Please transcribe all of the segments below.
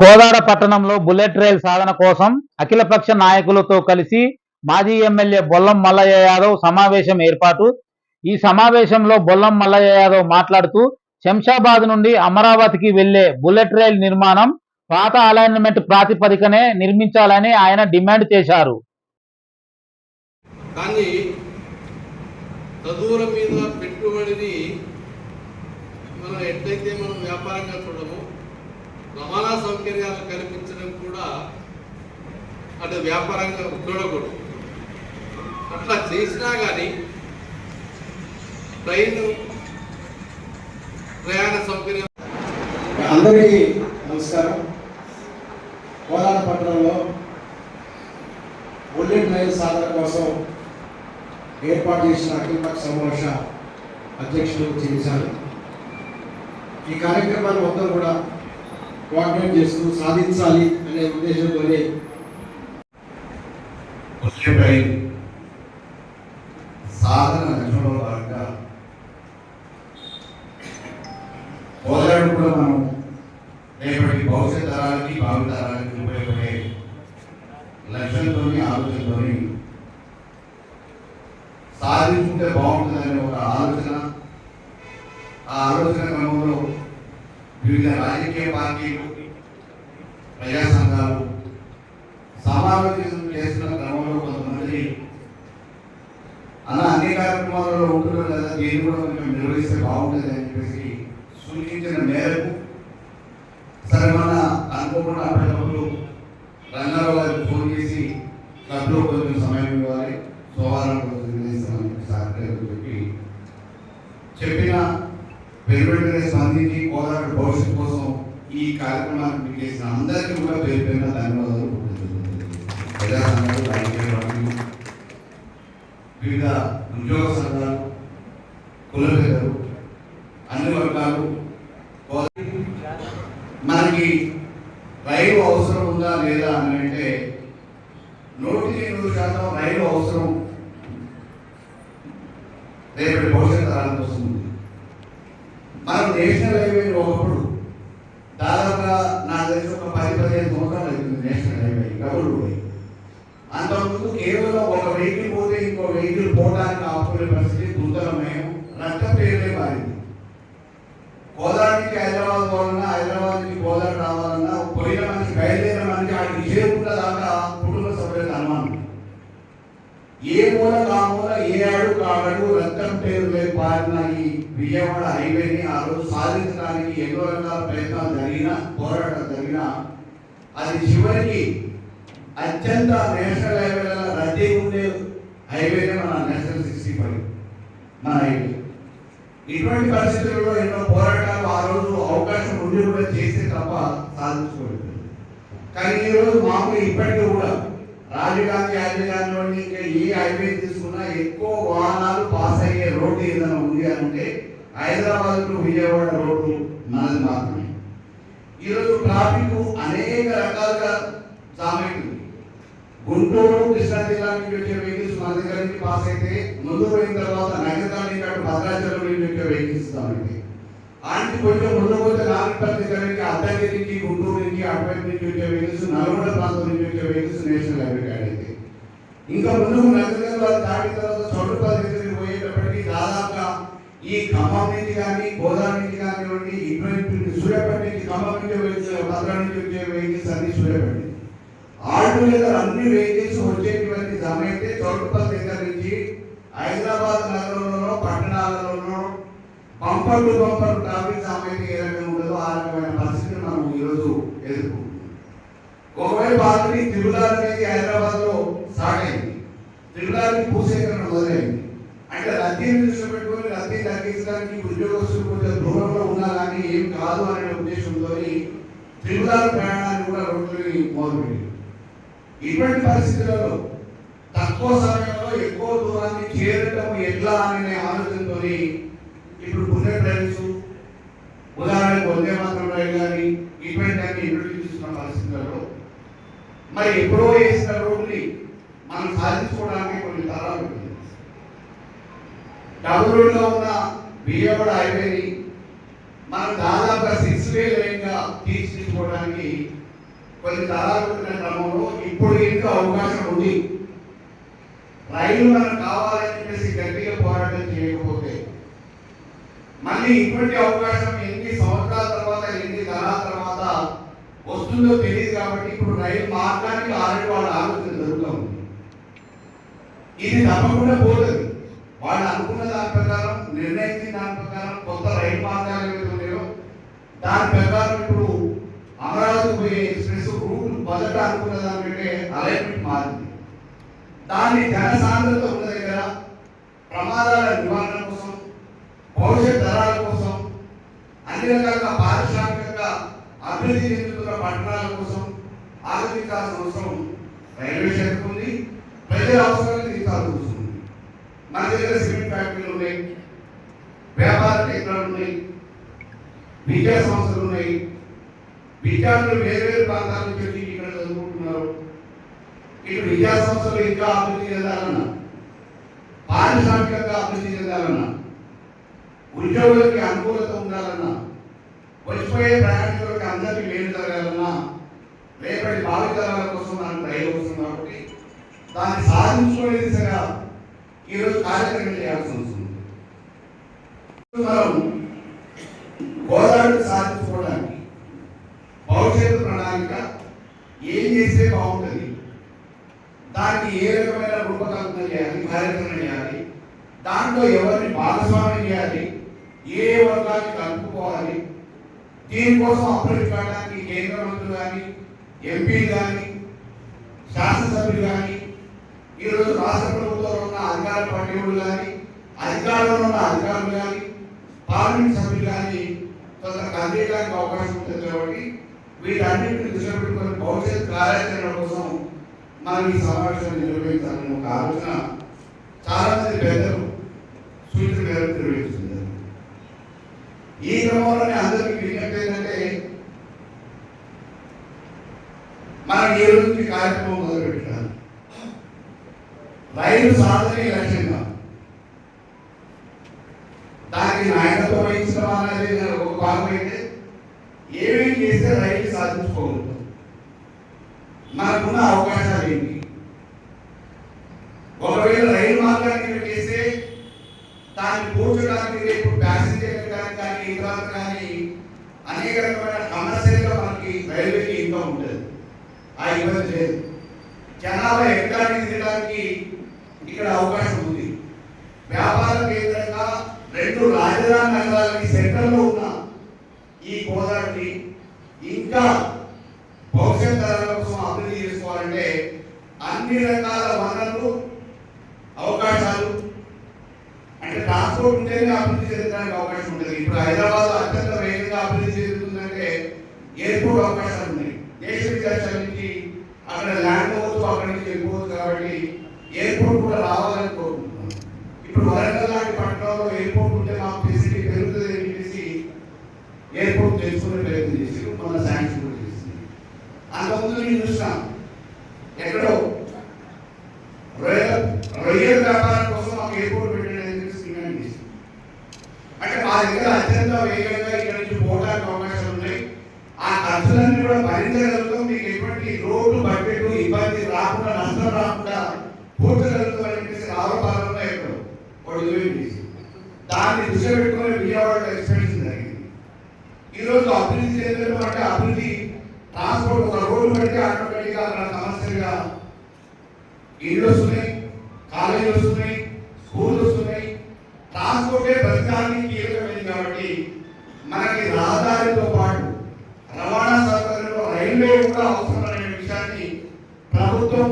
కోదాడ పట్టణంలో bullet rail సాధన కోసం అఖిలపక్ష నాయకులతో కలిసి మాజీ ఎమ్మెల్యే బొల్లం మల్లయ్య యాదవ్ సమావేశం ఏర్పాటు. ఈ సమావేశంలో బొల్లం మల్లయ్య యాదవ్ మాట్లాడుతూ శంషాబాద్ నుండి అమరావతికి వెళ్లే బుల్లెట్ రైల్ నిర్మాణం పాత అలైన్మెంట్ ప్రాతిపదికనే నిర్మించాలని ఆయన డిమాండ్ చేశారు. కానీ చదువుల మీద పెట్టుబడిని మనం ఎట్లయితే మనం వ్యాపారంగా చూడము, రవాణా సౌకర్యాలు కల్పించడం కూడా అటు వ్యాపారంగా చూడకూడదు. అట్లా చేసినా కానీ ట్రైన్ ప్రయాణ సౌకర్యం. అందరికీ నమస్కారం. కోదాడ పట్టణంలో బుల్లెట్ రైలు సాధన కోసం ఏర్పాటు చేసిన అఖిలపక్ష సమావేశ అధ్యక్షులు చేశారు. ఈ కార్యక్రమాన్ని మొత్తం కూడా కోఆర్డినేట్ చేస్తూ సాధించాలి అనే ఉద్దేశంతోనే సాధన లక్ష్యంలో భాగంగా కోదాడు కూడా మనం రేపటి భవిష్యత్ తరాలకి భావితరాలకి ఉపయోగపడే లక్ష్యంతోని ఆలోచనతోని సాధించుకుంటే బాగుంటుందనే ఒక ఆలోచన, ఆ ఆలోచన క్రమంలో వివిధ రాజకీయ పార్టీలు, ప్రజా సంఘాలు సమావేశం చేస్తున్న క్రమంలో కొంతమంది అన్ని కార్యక్రమాలలో ఉంటున్నారు కదా, దీన్ని కూడా కొంచెం నిర్వహిస్తే బాగుంటుంది అని చెప్పేసి సూచించిన మేరకు సరే మన అనుకోకుండా అప్పటికప్పుడు రంగారావు గారికి ఫోన్ చేసి క్లబ్లో కొంచెం సమయం ఇవ్వాలి, సోమవారం కొంచెం నిర్ణయిస్తామని చెప్పి చెప్పిన వెలువెంటనే స్పందించి కోదాడ భవిష్యత్తు కోసం ఈ కార్యక్రమాన్ని చేసిన అందరికీ కూడా పేరు పేరున ధన్యవాదాలు. ప్రజా సంఘాలు, రాజకీయ పార్టీలు, వివిధ ఉద్యోగ సంఘాలు, కుల పేదలు, అన్ని వర్గాలు మనకి రైలు అవసరం ఉందా లేదా అని అంటే 100% రైలు అవసరం రేపటి భవిష్యత్ తరాల కోసం ఉంది. మనం నేషనల్ హైవేని ఒకప్పుడు దాదాపుగా నాకు తెలిసి ఒక 10-15 సంవత్సరాలు అవుతుంది నేషనల్ హైవే డబుల్ పోయి. అంతకుముందు కేవలం ఒక వెహికల్ పోతే ఇంకో వెహికల్ పోవడానికి ఆపుకునే పరిస్థితి దుర్ధరమయం, రక్తపేరులే మారింది. కోదాడ నుంచి హైదరాబాద్ పోవాలన్నా, హైదరాబాద్ నుంచి కోదాడ రావాలన్నా పోయిన మనిషి బయలుదేరిన మనిషి ఆడికి చేరుకున్న దాకా కుటుంబ సభ్యులకు అనుమానం. ఏ మూల కామూల ఏ అడుగు అడుగు రక్తం పేరులే పారిన ఈ విజయవాడ హైవేని ఆ రోజు సాధించడానికి ఎన్నో రకాల ప్రయత్నాలు జరిగినా, పోరాటాలు జరిగినా అది చివరికి అత్యంత నేషనల్ హైవేల రద్దీ ఉండే హైవేనే మన నేషనల్ 65 మన హైవే. ఇటువంటి పరిస్థితుల్లో ఎన్నో పోరాటాలు ఆ రోజు అవకాశం ఉండి కూడా చేస్తే తప్ప సాధించుకోలేదు. కానీ ఈరోజు మాకు ఇప్పటికీ కూడా రాజీవ్ గాంధీ హైవే కానివ్వండి, ఇంకా ఏ హైవే తీసుకున్నా ఎక్కువ వాహనాలు పాస్ అయ్యే రోడ్డు ఏదైనా ఉంది అంటే హైదరాబాద్ టు విజయవాడ రోడ్డు మనది మాత్రమే. ఈరోజు ట్రాఫిక్ అనేక రకాలుగా సామైతుంది. గుంటూరు, కృష్ణా జిల్లా నుంచి వచ్చే వెహికల్స్ మన దగ్గర నుంచి పాస్ అయితే ముందు పోయిన తర్వాత నగరం నుంచి అటు భద్రాచలం నుంచి వచ్చే వెహికల్స్ సామైంది. అంటే కొంచెం ముందు పోతే నాగపల్లి దగ్గర నుంచి, అద్దగిరి నుంచి, గుంటూరు నుంచి, అటువైపు నుంచి వచ్చే వెహికల్స్, నల్గొండ ప్రాంతం నుంచి వచ్చే వెహికల్స్ నేషనల్ హైవే కార్డ్ అయితే ఇంకా ముందుకు నగరం వాళ్ళు దాటిన తర్వాత చోటుపల్లి దగ్గరికి పోయేటప్పటికి దాదాపుగా ఈ ఖమ్మం నుంచి కానీ, గోదావరి నుంచి కానివ్వండి, ఇటువంటి సూర్యాపేట నుంచి, ఖమ్మం నుంచి వచ్చే భద్రా నుంచి వచ్చే వెహికల్స్ అన్ని సూర్యాపేట ఆల్టుగెదర్ అన్ని వెహికల్స్ వచ్చేటువంటి జమ అయితే చోటుపల్లి దగ్గర నుంచి హైదరాబాద్ నగరంలో, పట్టణాలలోనూ bumper to bumper traffic jam అయితే ఏ రకంగా ఉండదో ఆ రకమైన పరిస్థితిని మనం ఈరోజు ఎదుర్కొంటున్నాం. ఒకవైపు ఆల్రెడీ త్రిపులార్ అనేది హైదరాబాద్లో స్టార్ట్ అయింది. త్రిపులార్కి భూసేకరణ మొదలైంది. అంటే రద్దీని దృష్టిలో పెట్టుకొని రద్దీ తగ్గించడానికి ఉద్యోగస్తులు కొంచెం దూరంలో ఉన్నా కానీ ఏం కాదు అనే ఉద్దేశంతో త్రిపులార్ ప్రయాణాన్ని కూడా రోడ్లని మొదలుపెట్టింది. ఇటువంటి పరిస్థితులలో తక్కువ సమయంలో ఎక్కువ దూరాన్ని చేరటం ఎట్లా అనే ఆలోచనతో ఇప్పుడు బుల్లెట్ రైల్స్, ఉదాహరణకు వందే మాతరం రైలు కానీ ఇటువంటి అన్ని ఇంట్రొడ్యూస్ చేస్తున్న పరిస్థితులలో మరి ఎప్పుడో వేసిన రోడ్ని మనం సాధించుకోవడానికి కొన్ని తరాలు ఉంటుంది. డబుల్ రోడ్లో ఉన్న విజయవాడ హైవేని మనం దాదాపుగా 6 లేన్గా తీర్చిదిద్దుకోవడానికి కొన్ని తరాలు పెట్టిన క్రమంలో ఇప్పుడు ఇంకా అవకాశం ఉంది. రైలు మనకు కావాలని చెప్పేసి గట్టిగా పోరాటం చేయకపోతే మళ్ళీ ఇటువంటి అవకాశం ఎన్ని సంవత్సరాల తర్వాత ఎన్ని తరాల తర్వాత వస్తుందో తెలియదు. కాబట్టి ఇప్పుడు రైలు మార్గానికి ఆల్రెడీ వాళ్ళ ఆలోచన జరుగుతూ ఉంది. ఇది తప్పకుండా పోతుంది. వాళ్ళు అనుకున్న దాని ప్రకారం, నిర్ణయించిన దాని ప్రకారం కొత్త రైలు మార్గాలు ఏవైతే ఉన్నాయో దాని ప్రకారం ఇప్పుడు అమరావతి పోయే ఎక్స్ప్రెస్ రూట్ మొదట అనుకున్న దానికంటే అలైన్మెంట్ మారింది. దాన్ని జనసాంద్రత ఉన్న దగ్గర ప్రమాదాల నివారణ కోసం, భవిష్యత్ తరాల కోసం, అన్ని రకాలుగా పారిశ్రామికంగా అభివృద్ధి చెందుతున్న పట్టణాల కోసం ఆలోచించాల్సిన అవసరం రైల్వే శాఖకు ఉంది. ప్రజల అవసరాన్ని తీర్చాల్సి వస్తుంది. మన దగ్గర సిమెంట్ ఫ్యాక్టరీలు ఉన్నాయి, వ్యాపార కేంద్రాలు ఉన్నాయి, విద్యా సంస్థలు ఉన్నాయి. విద్యార్థులు వేరు ప్రాంతాల నుంచి వచ్చి ఇక్కడ చదువుకుంటున్నారు. ఇటు విద్యా సంస్థలు ఇంకా అభివృద్ధి చెందాలన్నా, పారిశ్రామికంగా అభివృద్ధి చెందాలన్నా, ఉద్యోగులకి అనుకూలత ఉండాలన్నా, వచ్చిపోయే ప్రయాణికులకి అందరికీ మేలు జరగాలన్నా రేపటి భావితరాల కోసం మనం రైలు వస్తుంది. కాబట్టి దాన్ని సాధించుకునే దిశగా ఈరోజు కార్యక్రమం చేయాల్సి వస్తుంది. మనం గోదావరిని సాధించుకోవడానికి భవిష్యత్తు ప్రణాళిక ఏం చేస్తే బాగుంటుంది, దానికి ఏ రకమైన రూపకల్పన చేయాలి, కార్యక్రమం చేయాలి, దాంట్లో ఎవరిని భాగస్వామ్యం చేయాలి, ఏ వర్గాన్ని కలుపుకోవాలి, దీనికోసం అప్రోచ్ కావడానికి కేంద్ర మంత్రులు కానీ, ఎంపీలు కానీ, శాసనసభ్యులు కానీ, ఈరోజు రాష్ట్ర ప్రభుత్వంలో ఉన్న అధికార పార్టీ వాళ్ళు కానీ, అధికారంలో ఉన్న అధికారులు కానీ, పార్లమెంట్ సభ్యులు కానీ కొంత కదిలేయడానికి అవకాశం ఉంటుంది. కాబట్టి వీటన్నింటిని దృష్టిలో పెట్టుకొని భవిష్యత్ కార్యాచరణ కోసం మనం ఈ సమావేశాన్ని నిర్వహించాలని ఒక ఆలోచన చాలా మంది పెద్దలు సూచన మేరకు నిర్వహిస్తున్నారు. ఈ క్రమంలోనే అందరికీ విజ్ఞప్తి ఏంటంటే, మనం ఈ రోజు నుంచి కార్యక్రమం మొదలుపెట్టాలి. రైలు సాధనే లక్ష్యంగా దానికి నాయకత్వం వహించడం అనేది ఒక భాగం అయితే, ఏమేమి చేస్తే రైలు సాధించుకోగలుగుతాం, మనకున్న అవకాశాలు ఏంటి, ఒకవేళ రైలు మార్గాన్ని చేస్తే దాన్ని కూర్చోడానికి రేపు ప్యాసింజర్లు కానీ ఇతర కానీ అనేక రకమైన కమర్షియల్గా మనకి రైల్వేకి ఇన్కమ్ ఉంటుంది. ఆ ఇబ్బంది లేదు. జనాభా ఎక్కడానికి తినడానికి ఇక్కడ అవకాశం ఉంది. వ్యాపార కేంద్రంగా 2 రాజధాని నగరాలకి సెంటర్లో ఉన్న ఈ గోదావరిని ఇంకా భవిష్యత్ తరాల కోసం అభివృద్ధి చేసుకోవాలంటే అన్ని రకాల వనరులు, అవకాశాలు, అంటే ట్రాన్స్పోర్ట్ ఉంటేనే అభివృద్ధి చెందడానికి అవకాశం ఉంటుంది. ఇప్పుడు హైదరాబాద్ అత్యంత వేగంగా అభివృద్ధి చెందుతుందంటే ఎయిర్పోర్ట్ అవకాశాలు ఉన్నాయి. దేశ విదేశాలకి అక్కడ ల్యాండ్ అవ్వచ్చు, అక్కడి నుంచి వెళ్ళిపోవచ్చు. కాబట్టి ఎయిర్పోర్ట్ కూడా రావాలని కోరుకుంటున్నాం. ఇప్పుడు వరంగల్ లాంటి పట్టణంలో ఎయిర్పోర్ట్ ఉంటే మాకు ఫెసిలిటీ పెరుగుతుంది అని చెప్పేసి ఎయిర్పోర్ట్ తెలుసుకునే ప్రయత్నం చేసి మన శాంక్షన్ కూడా చేసింది. అంతకుముందు నేను చూసినా ఎక్కడో రొయ్యల వ్యాపారం కోసం మాకు ఎయిర్పోర్ట్ పెట్టడానికి డిమాండ్ చేసింది. అంటే మా దగ్గర అత్యంత వేగంగా ఇక్కడ నుంచి పోవడానికి అవకాశాలు ఉన్నాయి. ఆ ఖర్చులన్నీ కూడా భరించగలుగుతాం. మీకు ఎటువంటి రోడ్డు బడ్జెట్ ఇబ్బంది రాకుండా, నష్టం రాకుండా పూర్తగలుగుతాం అని చెప్పేసి ఆరోపణలో ఎక్కడో దాన్ని దృష్టి పెట్టుకుని విజయవాడలో ఎక్స్పెన్షన్ జరిగింది. ఈరోజు అభివృద్ధి చెందడం అంటే అభివృద్ధి ట్రాన్స్పోర్ట్ ఒక రోడ్డు పెడితే ఆటోమేటిక్గా అక్కడ కమర్షియల్గా ఇళ్ళు వస్తున్నాయి, కాలేజీలు వస్తున్నాయి, స్కూళ్ళు వస్తున్నాయి. ట్రాన్స్పోర్టే ప్రతిదానికి కీలకమైంది. కాబట్టి మనకి రహదారితో పాటు రవాణా సౌకర్యంలో రైల్వే కూడా అవసరమైన విషయాన్ని ప్రభుత్వం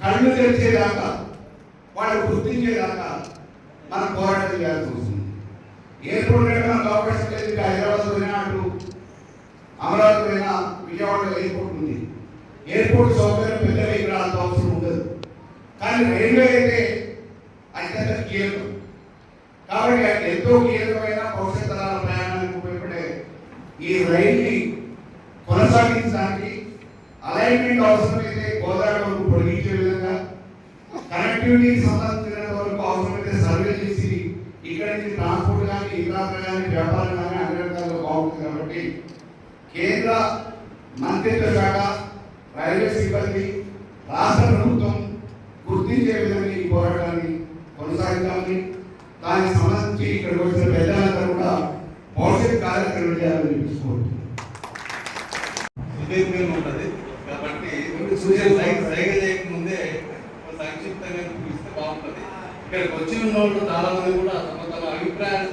కళ్ళు తెరిచేదాకా, వాళ్ళు గుర్తించేదాకా మనం పోరాటం చేయాల్సి వస్తుంది. ఎయిర్పోర్ట్ అంటే మనకు అవకాశం లేదు. హైదరాబాద్ పోయినా, అటు అమరావతి పోయినా, విజయవాడలో ఎయిర్పోర్ట్ ఉంది. ఎయిర్పోర్ట్ సౌకర్యం పెద్దగా ఇక్కడ అంత అవసరం ఉండదు. కానీ రైల్వే అయితే అత్యంత కీలకం. కాబట్టి ఎంతో కీలకమైన భవిష్యత్ తరాల ప్రయాణానికి ఉపయోగపడే ఈ రైల్ని కొనసాగించడానికి అలైన్మెంట్ అవసరమైతే గోదావరి వరకు పొడిగించే విధంగా, కనెక్టివిటీకి సంబంధించినంత వరకు అవసరమైతే సర్వే చేసి ఇక్కడి నుంచి ట్రాన్స్పోర్ట్ కానీ, ఇతర కానీ, వ్యాపారం కానీ కాబట్టి కేంద్ర మంత్రిత్వ శాఖ, రైల్వే సిబ్బంది, రాష్ట్ర ప్రభుత్వం గుర్తించే విధంగా ఈ పోరాటాన్ని కొనసాగిద్దామని, దానికి సంబంధించి ఇక్కడికి వచ్చిన పెద్దలందరూ కూడా భవిష్యత్ కార్యక్రమం చేయాలని తీసుకోవచ్చు. సుదీర్ఘంగా ఉంటుంది కాబట్టి సైగ చేయకముందే సంక్షిప్తంగా చూపిస్తే బాగుంటుంది. ఇక్కడికి వచ్చి ఉన్న వాళ్ళు చాలా మంది కూడా తమ తమ అభిప్రాయాలు